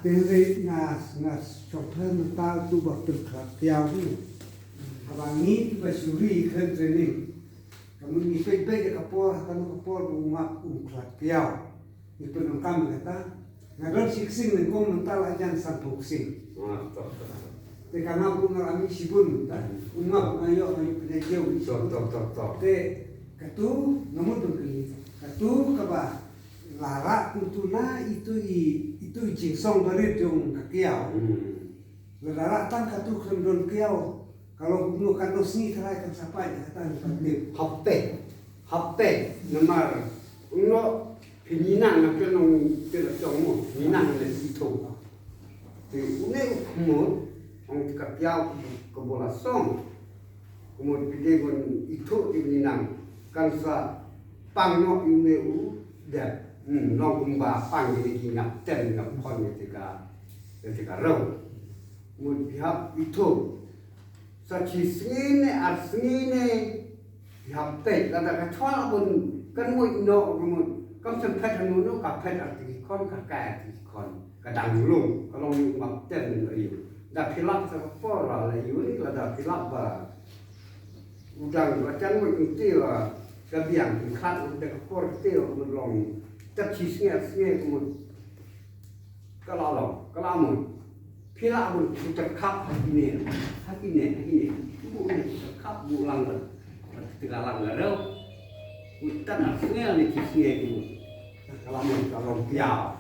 Tenre nas chophan ta tu bak tu khat tiao ni abang ni tu basuri khan training kamu ni pe pe ka por kamu ka por bu ngap khat tiao ni pen kam kata ngador siksing ni kom mental ajan santuk sing te kana pun ami sibun ta ngap ayo pe jeu te katu namu tu ki katu ka ba lara kutuna itu jingsong dari jong kakiau. Lara tan katu kendon kiau. Kalau bunuh kanu sini terai kan siapa ya kata ni hape namar uno pininan nak kenong terjong pininan le itu. Ti une kumur ong kakiau kebola song kumur pidegon itu pininan kan sa pangno une u dah nong kumba pang ini ngap ten ngap kon ketika roh mun pihak itu saksi sini arsini pihak te kata kacau pun kan mu no mun kam sempat hanu no kapet arti kon kakai kon kadang lung kalau ngap ten ayu dah pilak sepor lah ayu ni dah pilak ba udang macam mu itu lah kabiang kan udah kapor teo mun long tất chi nghe của một cái lò một phía lạ một chặt khắp hai cái nền vụ này chặt khắp vụ lăng rồi từ cả lăng ở đâu một tất là nghe là chi nghe của một cái lò một cái lò kiào